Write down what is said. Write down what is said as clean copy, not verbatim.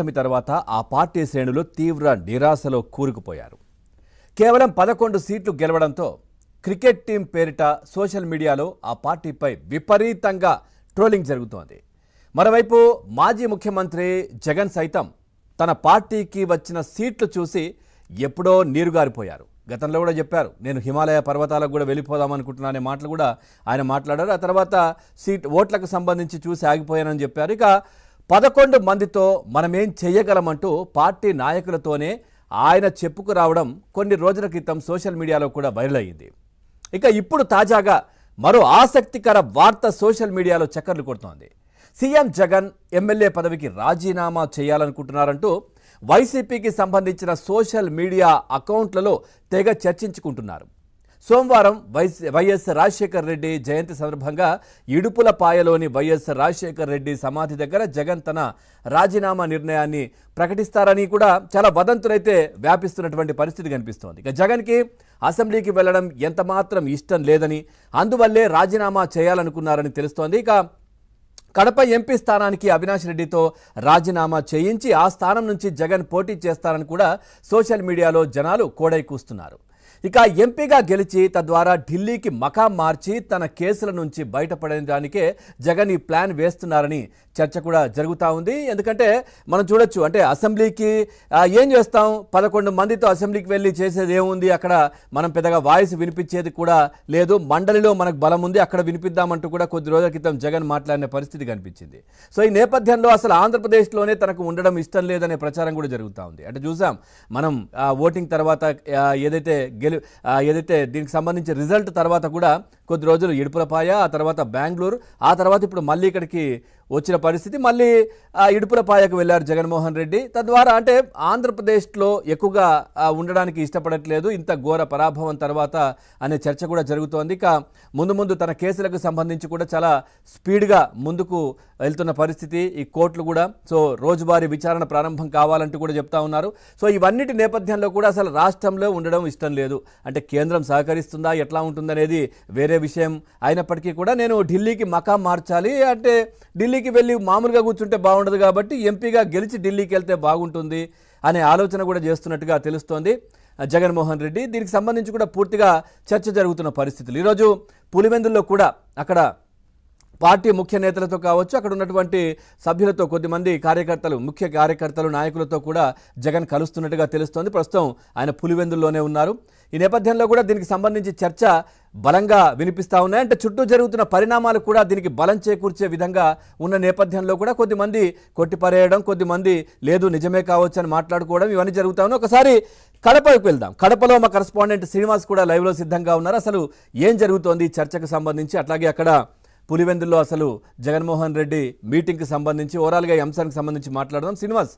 తర్వాత ఆ పార్టీ శ్రేణులు తీవ్ర నిరాశలో కూరుకుపోయారు. కేవలం 11 సీట్లు గెలవడంతో క్రికెట్ టీం పేరిట సోషల్ మీడియాలో ఆ పార్టీపై విపరీతంగా ట్రోలింగ్ జరుగుతోంది. మరోవైపు మాజీ ముఖ్యమంత్రి జగన్ సైతం తన పార్టీకి వచ్చిన సీట్లు చూసి ఎప్పుడో నీరుగారిపోయారు. గతంలో కూడా చెప్పారు, నేను హిమాలయ పర్వతాలకు కూడా వెళ్ళిపోదామనుకుంటున్నా అనే మాటలు కూడా ఆయన మాట్లాడారు. ఆ తర్వాత ఓట్లకు సంబంధించి చూసి ఆగిపోయానని చెప్పారు. ఇక 11 మందితో మనమేం చెయ్యగలమంటూ పార్టీ నాయకులతోనే ఆయన చెప్పుకురావడం కొన్ని రోజుల క్రితం సోషల్ మీడియాలో కూడా వైరల్ అయ్యింది. ఇక ఇప్పుడు తాజాగా మరో ఆసక్తికర వార్త సోషల్ మీడియాలో చక్కర్లు కొడుతోంది. సీఎం జగన్ ఎమ్మెల్యే పదవికి రాజీనామా చేయాలనుకుంటున్నారంటూ వైసీపీకి సంబంధించిన సోషల్ మీడియా అకౌంట్లలో తెగ చర్చించుకుంటున్నారు. సోమవారం వైఎస్ రాజశేఖర్ రెడ్డి జయంతి సందర్భంగా ఇడుపులపాయలోని వైఎస్ రాజశేఖర్ రెడ్డి సమాధి దగ్గర జగన్ తన రాజీనామా నిర్ణయాన్ని ప్రకటిస్తారని కూడా చాలా వదంతులైతే వ్యాపిస్తున్నటువంటి పరిస్థితి కనిపిస్తోంది. ఇక జగన్కి అసెంబ్లీకి వెళ్లడం ఎంతమాత్రం ఇష్టం లేదని, అందువల్లే రాజీనామా చేయాలనుకున్నారని తెలుస్తోంది. ఇక కడప ఎంపీ స్థానానికి అవినాష్ రెడ్డితో రాజీనామా చేయించి ఆ స్థానం నుంచి జగన్ పోటీ చేస్తారని కూడా సోషల్ మీడియాలో జనాలు కోడై కూస్తున్నారు. ఇక ఎంపీగా గెలిచి తద్వారా ఢిల్లీకి మకాం మార్చి తన కేసుల నుంచి బయటపడడానికే జగన్ ఈ ప్లాన్ వేస్తున్నారని చర్చ కూడా జరుగుతూ ఉంది. ఎందుకంటే మనం చూడొచ్చు, అంటే అసెంబ్లీకి ఏం చేస్తాం, 11 మందితో అసెంబ్లీకి వెళ్ళి చేసేది ఏముంది, అక్కడ మనం పెద్దగా వాయిస్ వినిపించేది కూడా లేదు, మండలిలో మనకు బలం ఉంది, అక్కడ వినిపిద్దామంటూ కూడా కొద్ది రోజుల క్రితం జగన్ మాట్లాడిన పరిస్థితి కనిపించింది. సో ఈ నేపథ్యంలో అసలు ఆంధ్రప్రదేశ్లోనే తనకు ఉండడం ఇష్టం లేదనే ప్రచారం కూడా జరుగుతూ ఉంది. అంటే చూసాం మనం ఓటింగ్ తర్వాత ఏదైతే దీనికి సంబంధించి రిజల్ట్ తర్వాత కూడా కొద్ది రోజులు ఇడుపులపాయ, ఆ తర్వాత బెంగళూరు, ఆ తర్వాత ఇప్పుడు మళ్ళీ ఇక్కడికి వచ్చిన పరిస్థితి. మళ్ళీ ఇడుపులపాయకు వెళ్ళారు జగన్మోహన్ రెడ్డి. తద్వారా అంటే ఆంధ్రప్రదేశ్లో ఎక్కువగా ఉండడానికి ఇష్టపడట్లేదు ఇంత ఘోర పరాభవం తర్వాత అనే చర్చ కూడా జరుగుతోంది. ఇక ముందు తన కేసులకు సంబంధించి కూడా చాలా స్పీడ్గా ముందుకు వెళ్తున్న పరిస్థితి. ఈ కోర్టులు కూడా సో రోజువారీ విచారణ ప్రారంభం కావాలంటూ కూడా చెప్తా ఉన్నారు. సో ఇవన్నిటి నేపథ్యంలో కూడా అసలు రాష్ట్రంలో ఉండడం ఇష్టం లేదు. అంటే కేంద్రం సహకరిస్తుందా, ఎట్లా ఉంటుందనేది వేరే విషయం అయినప్పటికీ కూడా నేను ఢిల్లీకి మకాం మార్చాలి, అంటే ఢిల్లీకి వెళ్ళి మామూలుగా కూర్చుంటే బాగుండదు కాబట్టి ఎంపీగా గెలిచి ఢిల్లీకి వెళ్తే బాగుంటుంది అనే ఆలోచన కూడా చేస్తున్నట్టుగా తెలుస్తోంది జగన్మోహన్ రెడ్డి. దీనికి సంబంధించి కూడా పూర్తిగా చర్చ జరుగుతున్న పరిస్థితులు. ఈరోజు పులివెందుల్లో కూడా అక్కడ పార్టీ ముఖ్య నేతలతో కావచ్చు, అక్కడ ఉన్నటువంటి సభ్యులతో కొద్దిమంది ముఖ్య కార్యకర్తలు నాయకులతో కూడా జగన్ కలుస్తున్నట్టుగా తెలుస్తోంది. ప్రస్తుతం ఆయన పులివెందుల్లోనే ఉన్నారు. ఈ నేపథ్యంలో కూడా దీనికి సంబంధించి చర్చ బలంగా వినిపిస్తూ ఉన్నాయి. అంటే చుట్టూ జరుగుతున్న పరిణామాలు కూడా దీనికి బలం చేకూర్చే విధంగా ఉన్న నేపథ్యంలో కూడా కొద్దిమంది కొట్టిపరేయడం, కొద్దిమంది లేదు నిజమే కావచ్చు అని మాట్లాడుకోవడం, ఇవన్నీ జరుగుతూ ఉన్నాయి. ఒకసారి కడపకు వెళ్దాం. కడపలో మా కరెస్పాండెంట్ శ్రీనివాస్ కూడా లైవ్లో సిద్ధంగా ఉన్నారు. అసలు ఏం జరుగుతోంది చర్చకు సంబంధించి, అట్లాగే అక్కడ పులివెందుల్లో అసలు జగన్మోహన్ రెడ్డి మీటింగ్కి సంబంధించి ఓవరాల్గా ఈ అంశానికి సంబంధించి మాట్లాడదాం. శ్రీనివాస్,